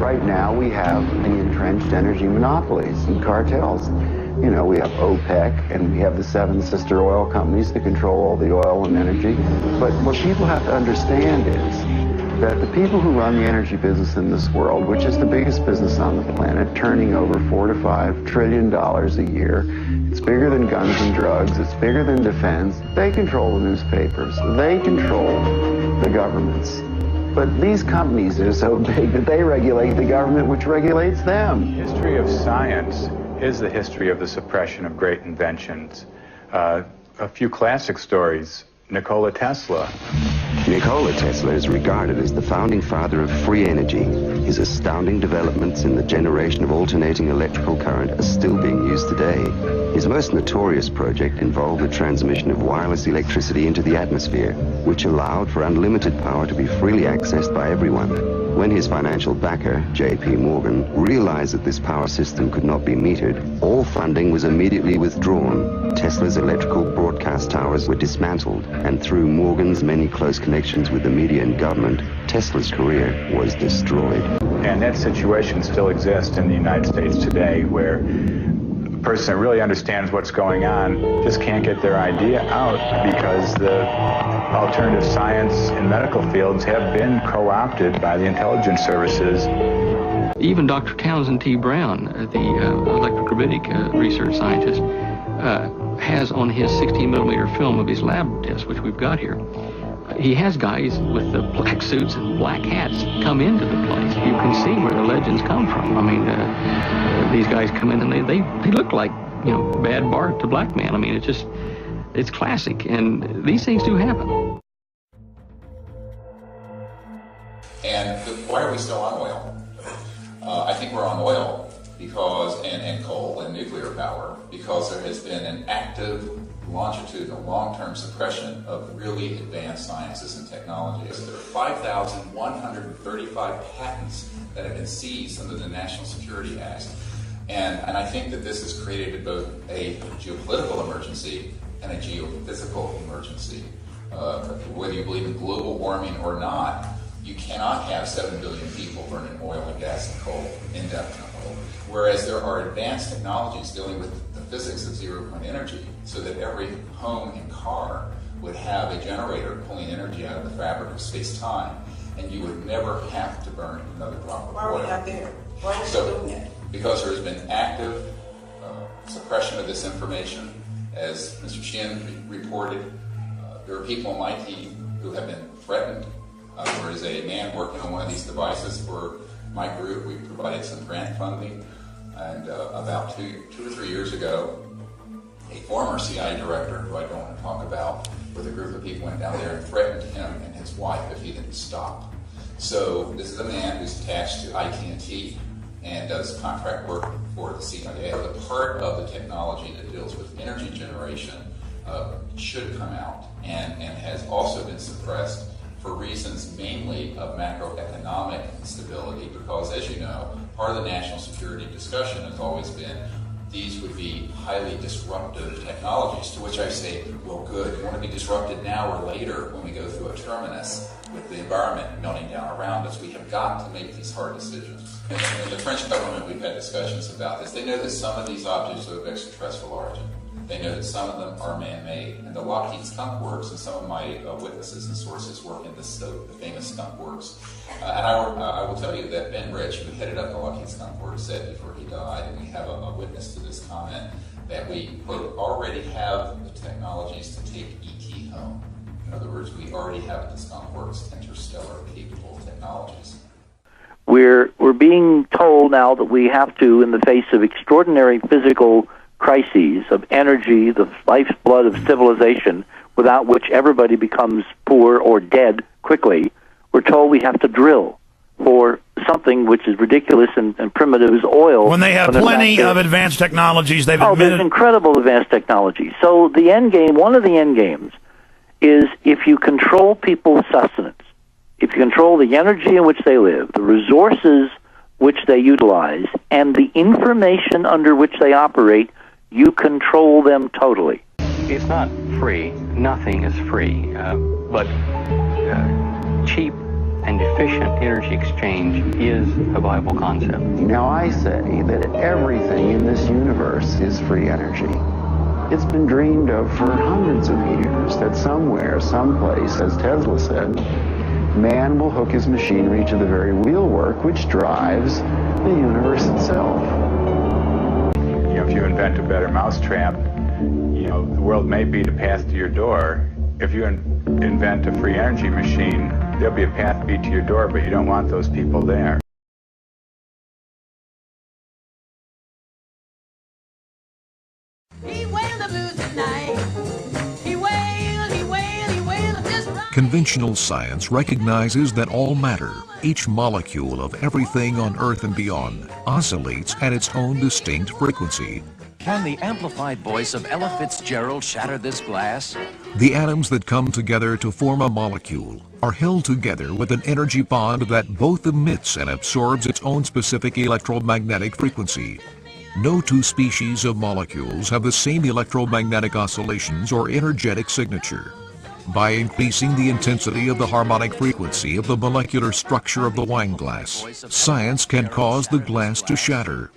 Right now we have the entrenched energy monopolies and cartels. You know, we have OPEC and we have the 7 sister oil companies that control all the oil and energy. But what people have to understand is that the people who run the energy business in this world, which is the biggest business on the planet, turning over $4 to $5 trillion a year, it's bigger than guns and drugs, it's bigger than defense, they control the newspapers, they control the governments. But these companies are so big that they regulate the government, which regulates them. History of science is the history of the suppression of great inventions. A few classic stories. Nikola Tesla. Nikola Tesla is regarded as the founding father of free energy. His astounding developments in the generation of alternating electrical current are still being used today. His most notorious project involved the transmission of wireless electricity into the atmosphere, which allowed for unlimited power to be freely accessed by everyone. When his financial backer, J.P. Morgan, realized that this power system could not be metered, all funding was immediately withdrawn. Tesla's electrical broadcast towers were dismantled, and through Morgan's many close connections with the media and government, Tesla's career was destroyed. And that situation still exists in the United States today, where a person that really understands what's going on just can't get their idea out because the alternative science and medical fields have been co-opted by the intelligence services. Even Dr. Townsend T. Brown, the electrogravitic research scientist, has on his 16-millimeter film of his lab test, which we've got here, he has guys with the black suits and black hats come into the place. You can see where the legends come from. I mean, these guys come in and they look like, you know, bad Bart to black man. I mean, it's classic, and these things do happen. And why are we still on oil? I think we're on oil because, and coal and nuclear power, because there has been an active longitudinal long-term suppression of really advanced sciences and technologies. There are 5,135 patents that have been seized under the National Security Act. And I think that this has created both a geopolitical emergency and a geophysical emergency. Whether you believe in global warming or not, you cannot have 7 billion people burning oil and gas and coal indefinitely. Whereas there are advanced technologies dealing with the physics of zero-point energy, so that every home and car would have a generator pulling energy out of the fabric of space-time, and you would never have to burn another drop of oil. Why are we not there? Why are we doing that? Because there has been active suppression of this information. As Mr. Shin reported, there are people on my team who have been threatened. There is a man working on one of these devices for my group. We provided some grant funding, and about two or 3 years ago, a former CIA director, who I don't want to talk about, with a group of people went down there and threatened him and his wife if he didn't stop. So this is a man who's attached to IT and does contract work for the CIA. The part of the technology that deals with energy generation should come out and has also been suppressed for reasons mainly of macroeconomic stability, because, as you know, part of the national security discussion has always been these would be highly disruptive technologies, to which I say, well, good. You want to be disrupted now or later when we go through a terminus with the environment melting down around us. We have got to make these hard decisions. And in the French government, we've had discussions about this. They know that some of these objects are of extraterrestrial origin. They know that some of them are man-made. And the Lockheed Skunk Works, and some of my witnesses and sources work in the famous Skunk Works. And I will tell you that Ben Rich, who headed up the Lockheed Skunk Works, said before he died, and we have a witness to this comment, that we, quote, already have the technologies to take ET home. In other words, we already have at the Skunk Works interstellar capable technologies. We're being told now that we have to, in the face of extraordinary physical crises of energy, the lifeblood of civilization, without which everybody becomes poor or dead quickly, we're told we have to drill for something which is ridiculous and primitive as oil. When they have plenty of advanced technologies, they've admitted... there's incredible advanced technology. So the end game, one of the end games, is if you control people's sustenance, if you control the energy in which they live, the resources which they utilize, and the information under which they operate, you control them totally. It's not free. Nothing is free. But cheap and and efficient energy exchange is a viable concept. Now I say that everything in this universe is free energy. It's been dreamed of for hundreds of years that somewhere, someplace, as Tesla said, man will hook his machinery to the very wheelwork which drives the universe itself. You know, if you invent a better mousetrap, you know, the world may be the path to your door. If you invent a free energy machine, there'll be a path beat to your door, but you don't want those people there. He wailed the blues at night. He wailed, he wailed, he wailed just right. Conventional science recognizes that all matter, each molecule of everything on Earth and beyond, oscillates at its own distinct frequency. Can the amplified voice of Ella Fitzgerald shatter this glass? The atoms that come together to form a molecule are held together with an energy bond that both emits and absorbs its own specific electromagnetic frequency. No two species of molecules have the same electromagnetic oscillations or energetic signature. By increasing the intensity of the harmonic frequency of the molecular structure of the wine glass, science can cause the glass to shatter.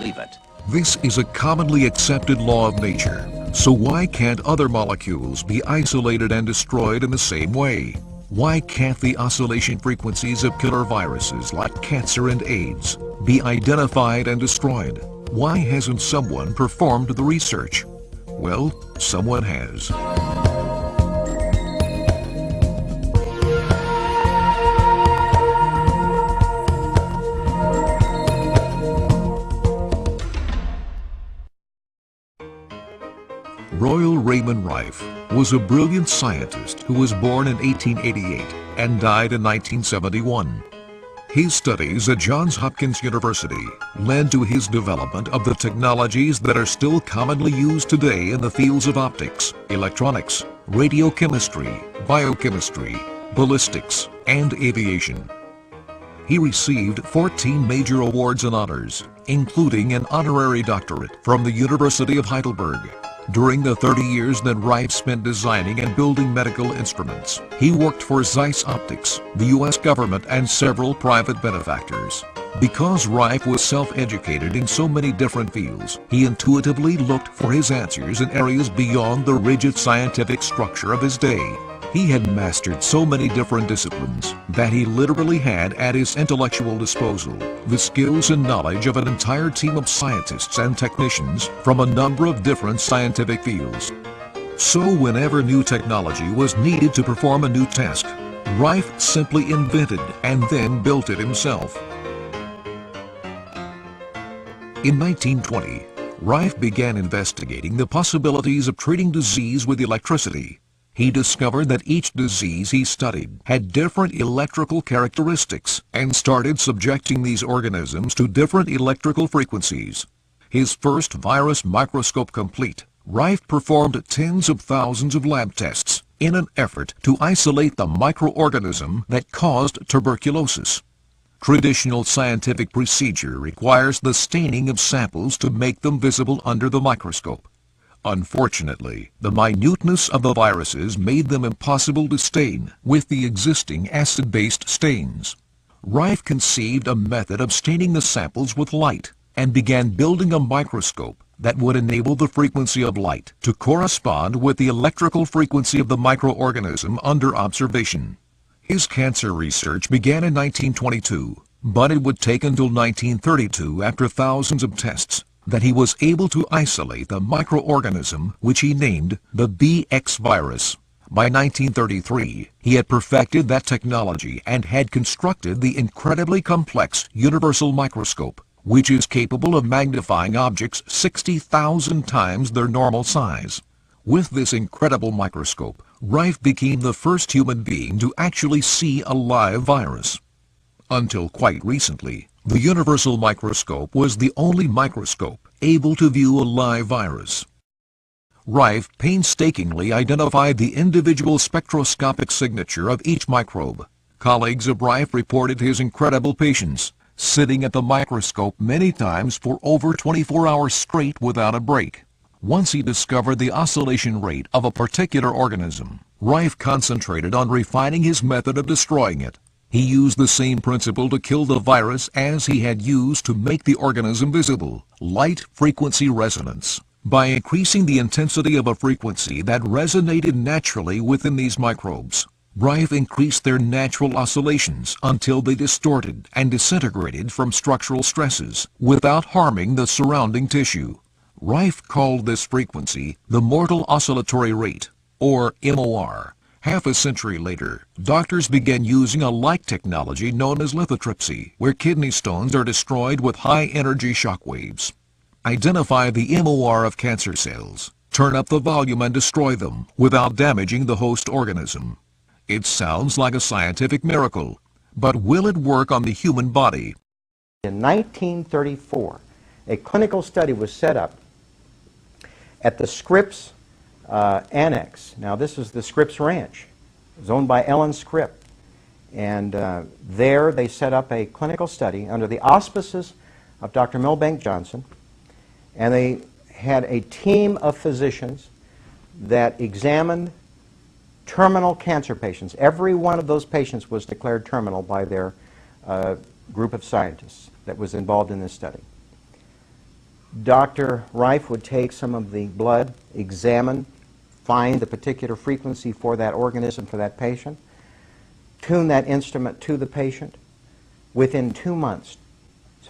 Believe it. This is a commonly accepted law of nature, so why can't other molecules be isolated and destroyed in the same way? Why can't the oscillation frequencies of killer viruses like cancer and AIDS be identified and destroyed? Why hasn't someone performed the research? Well, someone has. Royal Raymond Rife was a brilliant scientist who was born in 1888 and died in 1971. His studies at Johns Hopkins University led to his development of the technologies that are still commonly used today in the fields of optics, electronics, radiochemistry, biochemistry, ballistics, and aviation. He received 14 major awards and honors, including an honorary doctorate from the University of Heidelberg. During the 30 years that Rife spent designing and building medical instruments, he worked for Zeiss Optics, the U.S. government, and several private benefactors. Because Rife was self-educated in so many different fields, he intuitively looked for his answers in areas beyond the rigid scientific structure of his day. He had mastered so many different disciplines that he literally had at his intellectual disposal the skills and knowledge of an entire team of scientists and technicians from a number of different scientific fields. So whenever new technology was needed to perform a new task, Rife simply invented and then built it himself. In 1920, Rife began investigating the possibilities of treating disease with electricity. He discovered that each disease he studied had different electrical characteristics and started subjecting these organisms to different electrical frequencies. His first virus microscope complete, Rife performed tens of thousands of lab tests in an effort to isolate the microorganism that caused tuberculosis. Traditional scientific procedure requires the staining of samples to make them visible under the microscope. Unfortunately, the minuteness of the viruses made them impossible to stain with the existing acid-based stains. Rife conceived a method of staining the samples with light and began building a microscope that would enable the frequency of light to correspond with the electrical frequency of the microorganism under observation. His cancer research began in 1922, but it would take until 1932, after thousands of tests, that he was able to isolate the microorganism which he named the BX virus. By 1933, he had perfected that technology and had constructed the incredibly complex universal microscope, which is capable of magnifying objects 60,000 times their normal size. With this incredible microscope, Rife became the first human being to actually see a live virus. Until quite recently, the universal microscope was the only microscope able to view a live virus. Rife painstakingly identified the individual spectroscopic signature of each microbe. Colleagues of Rife reported his incredible patience, sitting at the microscope many times for over 24 hours straight without a break. Once he discovered the oscillation rate of a particular organism, Reif concentrated on refining his method of destroying it. He used the same principle to kill the virus as he had used to make the organism visible, light frequency resonance. By increasing the intensity of a frequency that resonated naturally within these microbes, Reif increased their natural oscillations until they distorted and disintegrated from structural stresses without harming the surrounding tissue. Reif called this frequency the mortal oscillatory rate, or MOR. Half a century later, doctors began using a like technology known as lithotripsy, where kidney stones are destroyed with high-energy shock waves. Identify the MOR of cancer cells, turn up the volume and destroy them without damaging the host organism. It sounds like a scientific miracle, but will it work on the human body? In 1934, a clinical study was set up at the Scripps Annex. Now, this is the Scripps Ranch. It was owned by Ellen Scripp. And there they set up a clinical study under the auspices of Dr. Milbank Johnson. And they had a team of physicians that examined terminal cancer patients. Every one of those patients was declared terminal by their group of scientists that was involved in this study. Dr. Reif would take some of the blood, examine, find the particular frequency for that organism for that patient, tune that instrument to the patient. Within 2 months,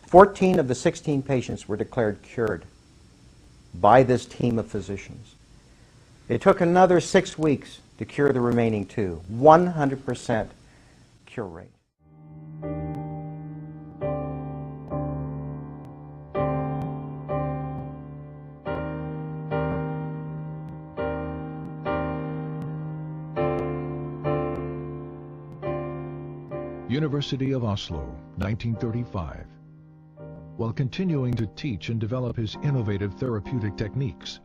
14 of the 16 patients were declared cured by this team of physicians. It took another 6 weeks to cure the remaining 2. 100% cure rate. University of Oslo, 1935. While continuing to teach and develop his innovative therapeutic techniques,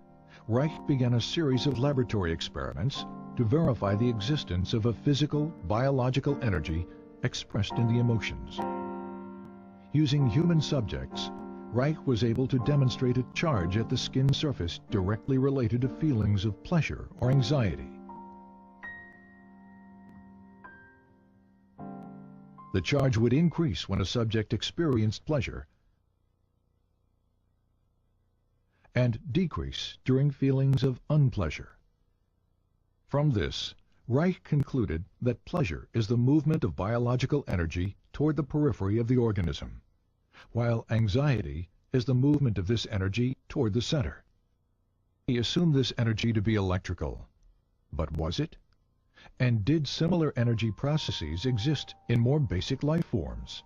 Reich began a series of laboratory experiments to verify the existence of a physical, biological energy expressed in the emotions. Using human subjects, Reich was able to demonstrate a charge at the skin surface directly related to feelings of pleasure or anxiety. The charge would increase when a subject experienced pleasure and decrease during feelings of unpleasure. From this, Reich concluded that pleasure is the movement of biological energy toward the periphery of the organism, while anxiety is the movement of this energy toward the center. He assumed this energy to be electrical, but was it? And did similar energy processes exist in more basic life forms?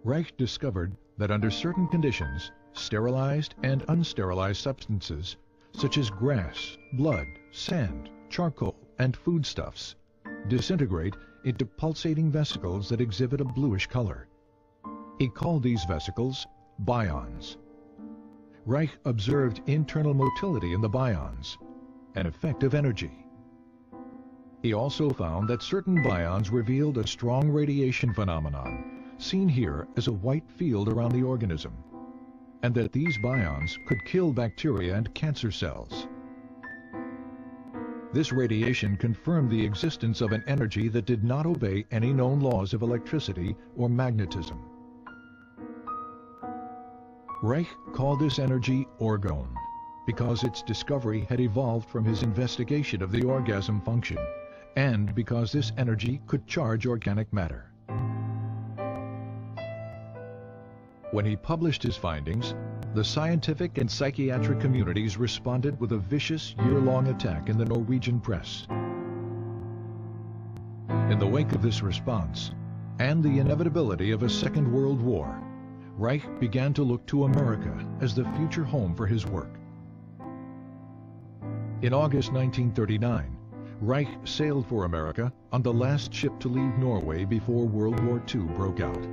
Reich discovered that under certain conditions, sterilized and unsterilized substances such as grass, blood, sand, charcoal, and foodstuffs disintegrate into pulsating vesicles that exhibit a bluish color. He called these vesicles bions. Reich observed internal motility in the bions, an effect of energy. He also found that certain bions revealed a strong radiation phenomenon, seen here as a white field around the organism, and that these bions could kill bacteria and cancer cells. This radiation confirmed the existence of an energy that did not obey any known laws of electricity or magnetism. Reich called this energy orgone, because its discovery had evolved from his investigation of the orgasm function, and because this energy could charge organic matter. When he published his findings, the scientific and psychiatric communities responded with a vicious year-long attack in the Norwegian press. In the wake of this response, and the inevitability of a Second World War, Reich began to look to America as the future home for his work. In August 1939, Reich sailed for America on the last ship to leave Norway before World War II broke out.